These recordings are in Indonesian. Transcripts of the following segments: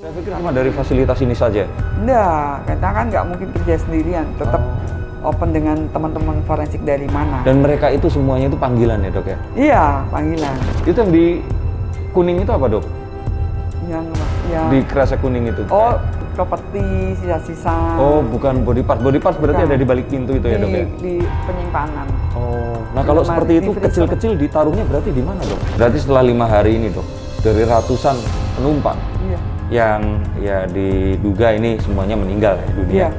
Saya pikir cuma dari fasilitas ini saja. Enggak, kita kan nggak mungkin kerja sendirian, tetap open dengan teman-teman forensik dari mana. Dan mereka itu semuanya itu panggilan ya dok ya? Iya, panggilan. Itu yang di kuning itu apa dok? Yang Di kresek kuning itu? Oh, properti, sisa-sisa. Oh, bukan body part. Body part berarti Bukan. ada di balik pintu itu ya dok ya? Di penyimpanan. Oh, nah kalau Di seperti itu freezer. kecil-kecil ditaruhnya berarti di mana dok? Berarti setelah 5 hari ini dok, dari ratusan penumpang Iya. yang ya diduga ini semuanya meninggal ya dunia. Iya.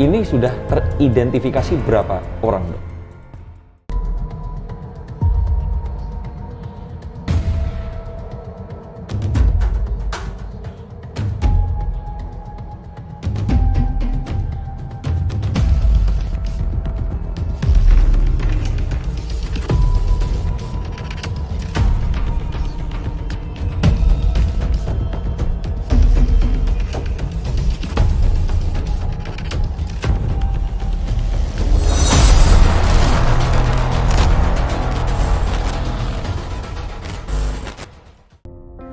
Ini sudah teridentifikasi berapa orang dok?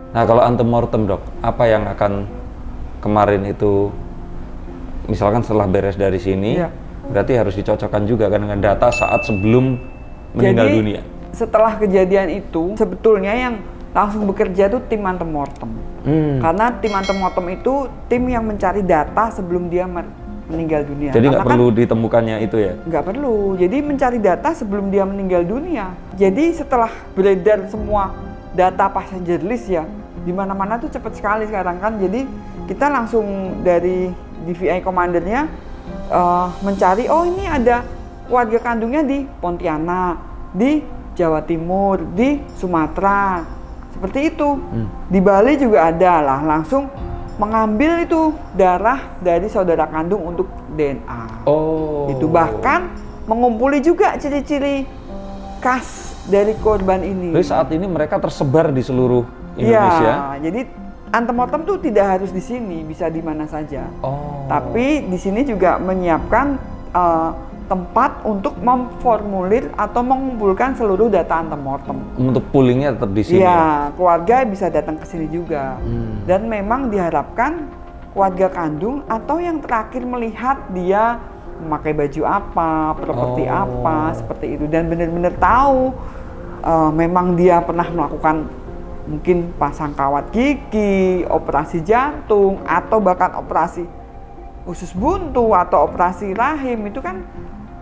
Nah kalau antemortem dok, apa yang akan kemarin itu, misalkan setelah beres dari sini, Iya. berarti harus dicocokkan juga kan dengan data saat sebelum meninggal Jadi, dunia. setelah kejadian itu, sebetulnya yang langsung bekerja itu tim antemortem. Karena tim antemortem itu tim yang mencari data sebelum dia meninggal dunia. Jadi nggak Karena perlu ditemukannya itu ya? nggak perlu. Jadi mencari data sebelum dia meninggal dunia. Jadi setelah beredar semua data passenger list ya, di mana-mana tuh cepat sekali sekarang kan. Jadi kita langsung dari DVI komandernya mencari, oh ini ada warga kandungnya di Pontianak, di Jawa Timur, di Sumatera, seperti itu. Di Bali juga ada lah, langsung mengambil itu darah dari saudara kandung untuk DNA. Oh. Itu bahkan mengumpuli juga ciri-ciri khas dari korban ini. Jadi saat ini mereka tersebar di seluruh Indonesia. Ya, jadi antemortem tuh tidak harus di sini, bisa di mana saja. Oh. Tapi di sini juga menyiapkan tempat untuk memformulir atau mengumpulkan seluruh data antemortem. Untuk poolingnya tetap di sini. Iya, keluarga bisa datang ke sini juga. Dan memang diharapkan keluarga kandung atau yang terakhir melihat dia memakai baju apa, properti apa, seperti itu. Dan benar-benar tahu memang dia pernah melakukan mungkin pasang kawat gigi, operasi jantung, atau bahkan operasi usus buntu atau operasi rahim. Itu kan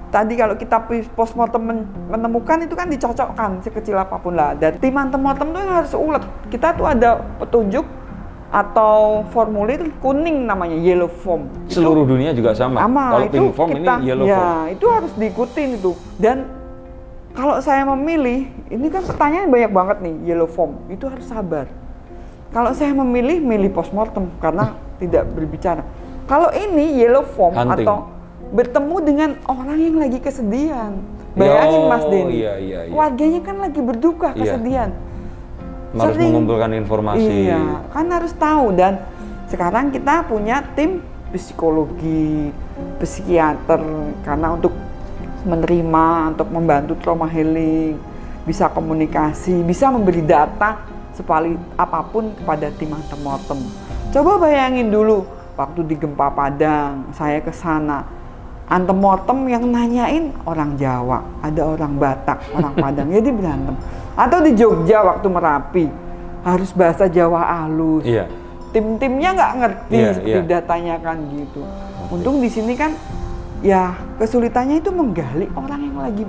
tadi kalau kita postmortem menemukan itu kan dicocokkan sekecil apapun lah. Dan tim antemortem itu harus ulet. Kita tuh ada petunjuk atau formulir kuning namanya, yellow form. Seluruh dunia juga sama. Kalau pink form ini yellow form. Ya, itu harus diikutin itu. Dan kalau saya memilih, ini kan pertanyaan banyak banget nih, yellow form. Itu harus sabar. Kalau saya memilih, milih postmortem karena tidak berbicara. Kalau ini yellow form Hunting. atau bertemu dengan orang yang lagi kesedihan. Bayangin Mas Denny, Iya. keluarganya kan lagi berduka, kesedihan. Harus mengumpulkan informasi. Iya, kan harus tahu. Dan sekarang kita punya tim psikologi, psikiater, karena untuk menerima, untuk membantu trauma healing, bisa komunikasi, bisa memberi data sevalid apapun kepada tim antemortem. Coba bayangin dulu, waktu di gempa Padang, saya ke sana, antemortem yang nanyain orang Jawa, ada orang Batak, orang Padang, jadi berantem. Atau di Jogja waktu Merapi, harus bahasa Jawa halus. Iya. Tim-timnya nggak ngerti seperti datanya kan gitu. Untung di sini kan ya kesulitannya itu menggali orang yang lagi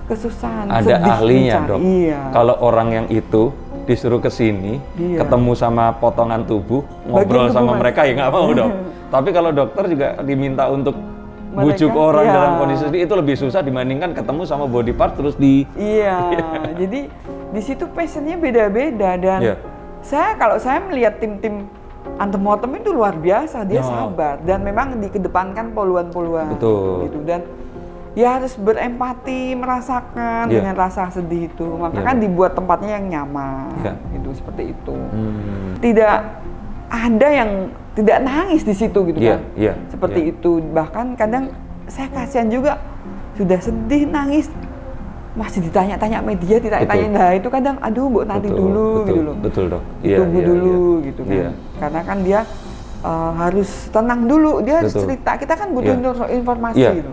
kesusahan, ada sedih, ahlinya mencari. dok. Iya. Kalau orang yang itu disuruh ke sini, ketemu sama potongan tubuh, ngobrol sama mereka ya nggak mau dok. Tapi kalau dokter juga diminta untuk bujuk orang dalam kondisi sedih, itu lebih susah dibandingkan ketemu sama body part terus di. Iya. Jadi di situ passionnya beda-beda. Dan kalau saya melihat tim-tim antemortem itu luar biasa, dia sabar dan memang dikedepankan poluan-poluan gitu. Dan ya harus berempati, merasakan dengan rasa sedih itu. Maka kan dibuat tempatnya yang nyaman gitu, seperti itu. Tidak ada yang tidak nangis di situ gitu kan. Seperti itu. Bahkan kadang saya kasihan juga, sudah sedih, nangis, masih ditanya-tanya media, ditanya-tanya. Nah itu kadang aduh mbok nanti dulu gitu loh. Betul dok. Ditunggu dulu gitu kan. karena kan dia harus tenang dulu, dia harus cerita. Kita kan butuh informasi gitu.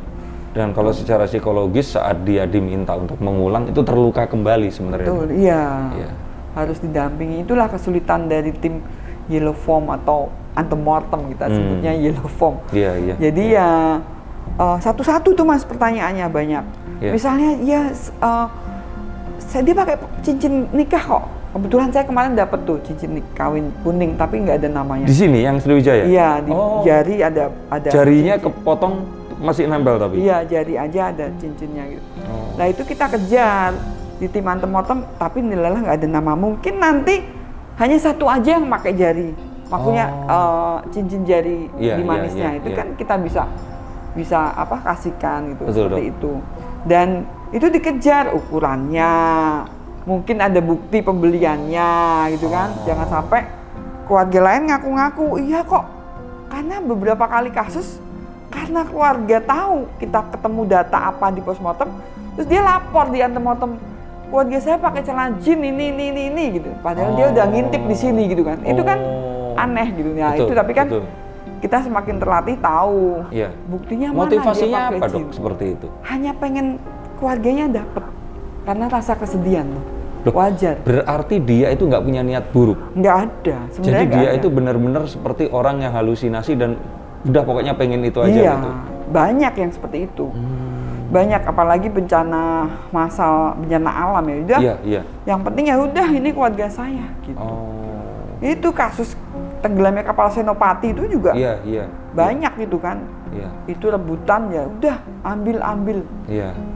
Dan kalau secara psikologis saat dia diminta untuk mengulang itu terluka kembali sebenarnya. Betul, iya. Harus didampingi. Itulah kesulitan dari tim yellow foam atau antemortem, kita sebutnya yellow foam. Jadi ya satu-satu tuh Mas pertanyaannya banyak. Misalnya dia pakai cincin nikah kok. Kebetulan saya kemarin dapat tuh cincin kawin kuning tapi nggak ada namanya. Di sini yang Sriwijaya? Iya, di jari ada. Jarinya kepotong masih nempel tapi? Iya, jari aja ada cincinnya gitu. Nah itu kita kejar di tim antemortem tapi nilalah nggak ada nama. Mungkin nanti hanya satu aja yang pakai jari. Maksudnya cincin jari di manisnya itu kan kita bisa kasihkan gitu. Seperti itu. Dan itu dikejar ukurannya, mungkin ada bukti pembeliannya gitu kan. Jangan sampai keluarga lain ngaku-ngaku iya kok, karena beberapa kali kasus karena keluarga tahu kita ketemu data apa di postmortem, terus dia lapor di antemortem, keluarga saya pakai celana jin ini gitu, padahal dia udah ngintip di sini gitu kan. Itu kan aneh gitu ya. Itu tapi kan kita semakin terlatih tahu buktinya mana. Motivasinya apa dok seperti itu? Hanya pengen keluarganya dapat, karena rasa kesedihan loh. Wajar. Berarti dia itu nggak punya niat buruk? Nggak ada. Jadi dia itu benar-benar seperti orang yang halusinasi dan udah pokoknya pengen itu aja gitu? Banyak yang seperti itu. Banyak, apalagi bencana bencana alam ya. Udah. Yang penting ya udah ini keluarga saya gitu. Itu kasus tenggelamnya kapal Senopati itu juga banyak gitu kan. Itu rebutan ya udah ambil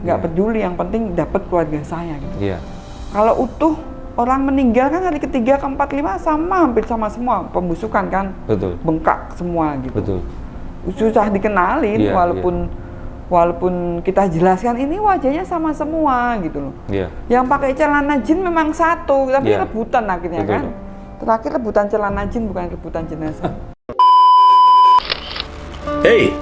nggak peduli, yang penting dapat keluarga saya gitu. Kalau utuh orang meninggal kan hari ketiga keempat lima hampir sama semua, pembusukan kan, bengkak semua gitu. Susah dikenalin walaupun kita jelaskan ini wajahnya sama semua gitu loh. Yang pakai celana jin memang satu tapi rebutan akhirnya kan. Terakhir rebutan celana jin bukan rebutan jenazah. Hey,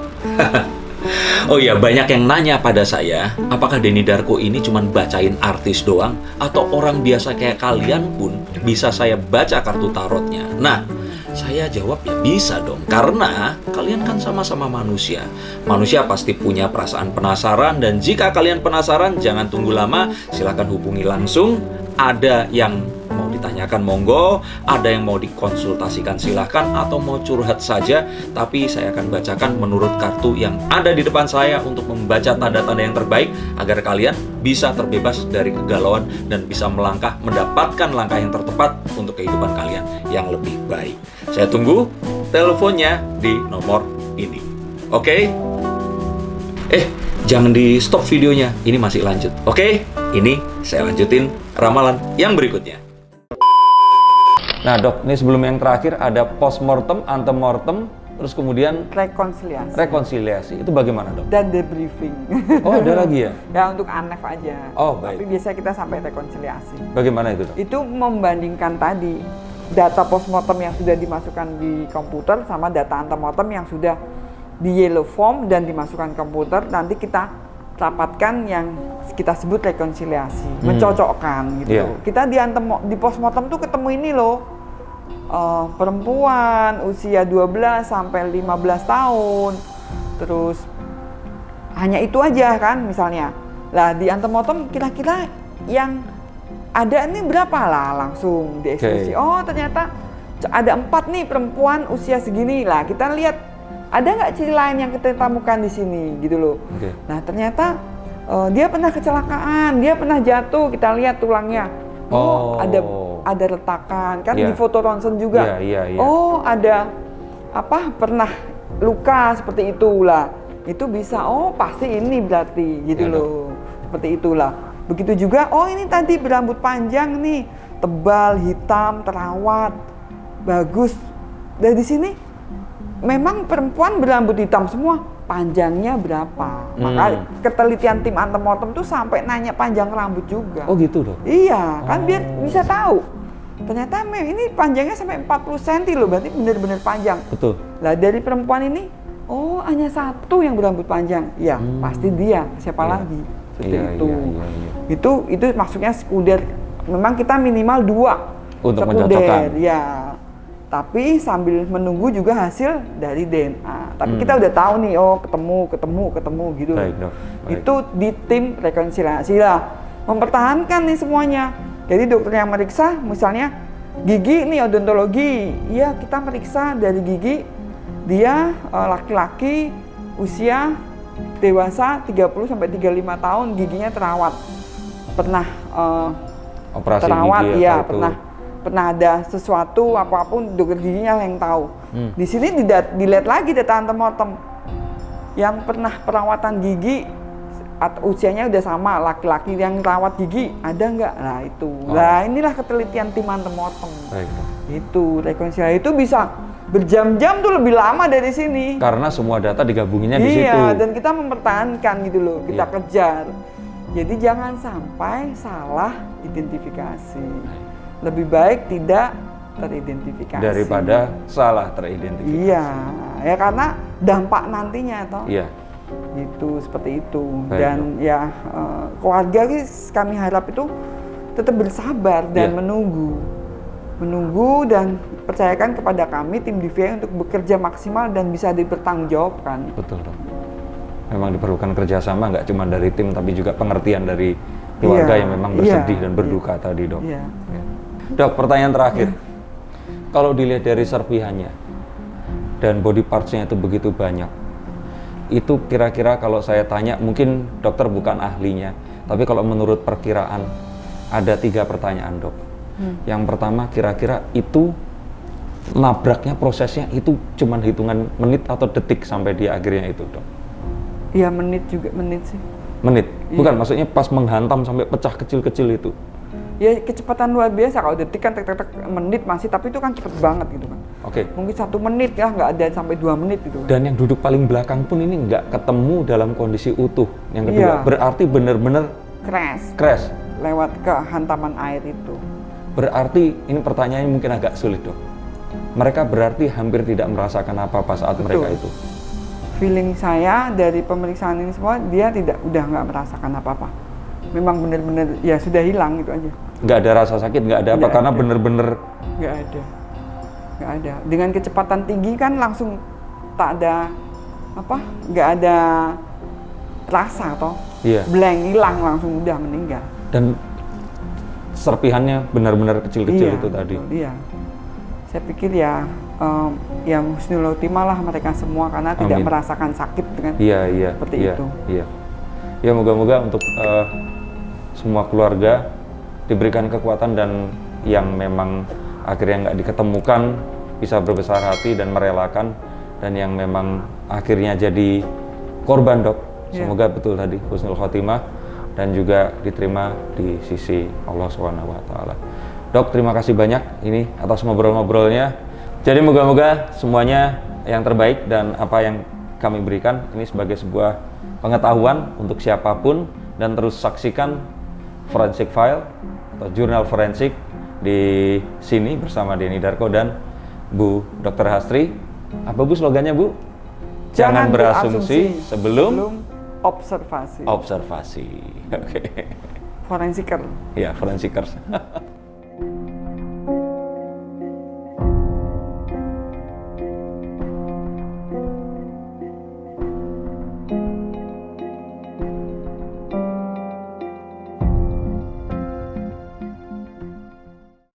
oh ya, banyak yang nanya pada saya, apakah Denny Darko ini cuma bacain artis doang, atau orang biasa kayak kalian pun bisa saya baca kartu tarotnya? Nah, saya jawab ya bisa dong, karena kalian kan sama-sama manusia. Manusia pasti punya perasaan penasaran, dan jika kalian penasaran, jangan tunggu lama, silahkan hubungi langsung. Ada yang mau ditanyakan monggo, ada yang mau dikonsultasikan silahkan, atau mau curhat saja, tapi saya akan bacakan menurut kartu yang ada di depan saya untuk membaca tanda-tanda yang terbaik agar kalian bisa terbebas dari kegalauan dan bisa melangkah mendapatkan langkah yang tertepat untuk kehidupan kalian yang lebih baik. Saya tunggu teleponnya di nomor ini. Oke? Jangan di stop videonya, ini masih lanjut. Oke? Ini saya lanjutin ramalan yang berikutnya. Nah dok, ini sebelum yang terakhir ada postmortem, antemortem, terus kemudian rekonsiliasi. Itu bagaimana dok? Dan debriefing. Oh ada lagi ya? Ya untuk ANEF aja. Oh baik. Tapi biasanya kita sampai rekonsiliasi. Bagaimana itu dok? Itu membandingkan tadi data postmortem yang sudah dimasukkan di komputer sama data antemortem yang sudah di yellow form dan dimasukkan komputer. Nanti kita rapatkan yang kita sebut rekonsiliasi, mencocokkan gitu. Kita di postmortem tuh ketemu ini loh, perempuan usia 12 sampai 15 tahun, terus hanya itu aja kan misalnya. Lah di antemortem kira-kira yang ada ini berapa lah, langsung dieksekusi. Oh ternyata ada 4 nih perempuan usia segini lah, kita lihat ada nggak ciri lain yang kita temukan di sini gitu loh. Nah ternyata dia pernah kecelakaan, dia pernah jatuh, kita lihat tulangnya. Ada retakan kan di foto ronsen juga. Oh ada pernah luka seperti itulah. Itu bisa pasti ini berarti gitu loh. Seperti itulah. Begitu juga ini tadi berambut panjang nih, tebal, hitam, terawat, bagus. Dari sini memang perempuan berambut hitam semua, panjangnya berapa? Maka ketelitian tim antemortem tuh sampai nanya panjang rambut juga. Oh gitu dong? Iya, kan biar bisa tahu. Ternyata ini panjangnya sampai 40 cm loh, berarti benar-benar panjang. Betul. Lah dari perempuan ini, hanya satu yang berambut panjang. Ya, pasti dia. Siapa lagi? Seperti itu. Itu maksudnya sekunder. Memang kita minimal 2 untuk sekunder, mencocokkan. ya. Tapi sambil menunggu juga hasil dari DNA. Tapi kita udah tahu nih, oh ketemu gitu. Baik, Dok. Baik. Itu di tim rekonsiliasi lah. Mempertahankan nih semuanya. Jadi dokter yang meriksa, misalnya gigi nih odontologi, ya kita meriksa dari gigi dia laki-laki usia dewasa 30 sampai 35 tahun, giginya terawat. Pernah Operasi terawat gigi ya, atau itu? pernah ada sesuatu apapun dokter giginya yang tahu. Di sini dilihat lagi data antemortem. Yang pernah perawatan gigi atau usianya udah sama, laki-laki yang rawat gigi ada nggak? Nah itu. Nah inilah ketelitian tim antemortem. Baik, Dok. Itu rekonsiliasi itu bisa berjam-jam tuh lebih lama dari sini. Karena semua data digabunginnya di situ. Iya, dan kita mempertahankan gitu loh, kita Iya. kejar. Jadi jangan sampai salah identifikasi. Lebih baik tidak teridentifikasi. Daripada salah teridentifikasi. Iya, ya karena dampak nantinya toh. Iya. Gitu, seperti itu. Baik, Dan ya keluarga kami harap itu tetap bersabar dan Iya. menunggu dan percayakan kepada kami tim DVI untuk bekerja maksimal dan bisa dipertanggungjawabkan. Betul, Dok. Memang diperlukan kerjasama nggak cuma dari tim tapi juga pengertian dari keluarga Iya, yang memang iya, bersedih dan berduka tadi, Dok. Iya. Ya. Dok, pertanyaan terakhir. Kalau dilihat dari serpihannya dan body parts-nya itu begitu banyak, itu kira-kira kalau saya tanya, mungkin dokter bukan ahlinya, tapi kalau menurut perkiraan ada 3 pertanyaan, Dok. Yang pertama, kira-kira itu nabraknya prosesnya itu cuman hitungan menit atau detik sampai di akhirnya itu, Dok? Iya, menit sih. Menit? Bukan, maksudnya pas menghantam sampai pecah kecil-kecil itu. Ya kecepatan luar biasa, kalau detik kan tek menit masih, tapi itu kan cepet banget gitu kan. Oke. Mungkin 1 menit ya, nggak ada sampai 2 menit gitu kan. Dan yang duduk paling belakang pun ini nggak ketemu dalam kondisi utuh. Yang kedua, Iya. berarti benar-benar crash. Lewat ke hantaman air itu. Berarti, ini pertanyaannya mungkin agak sulit, Dok. Mereka berarti hampir tidak merasakan apa-apa saat Betul. mereka itu. Feeling saya dari pemeriksaan ini semua, dia udah nggak merasakan apa-apa. Memang benar-benar ya sudah hilang gitu aja. Nggak ada rasa sakit, nggak ada apa, Nggak karena ada. benar-benar Nggak ada. Dengan kecepatan tinggi kan langsung tak ada apa, nggak ada rasa toh. iya. Blank, hilang, langsung udah meninggal. Dan serpihannya benar-benar kecil-kecil Iya, itu tadi. betul, iya. Saya pikir ya husnul khotimah lah mereka semua karena tidak Amin. merasakan sakit dengan Iya. seperti iya, itu. Iya. Ya moga-moga untuk semua keluarga diberikan kekuatan dan yang memang akhirnya nggak diketemukan bisa berbesar hati dan merelakan, dan yang memang akhirnya jadi korban, Dok. Iya. Semoga betul tadi husnul khotimah dan juga diterima di sisi Allah SWT. Dok, terima kasih banyak ini atas ngobrol-ngobrolnya. Jadi moga-moga semuanya yang terbaik, dan apa yang kami berikan ini sebagai sebuah pengetahuan untuk siapapun, dan terus saksikan Forensic File atau jurnal forensik di sini bersama Denny Darko dan Bu Dr. Hastri. Apa Bu slogannya, Bu? Jangan berasumsi sebelum observasi. observasi. Oke. Forensiker. Ya, forensikers.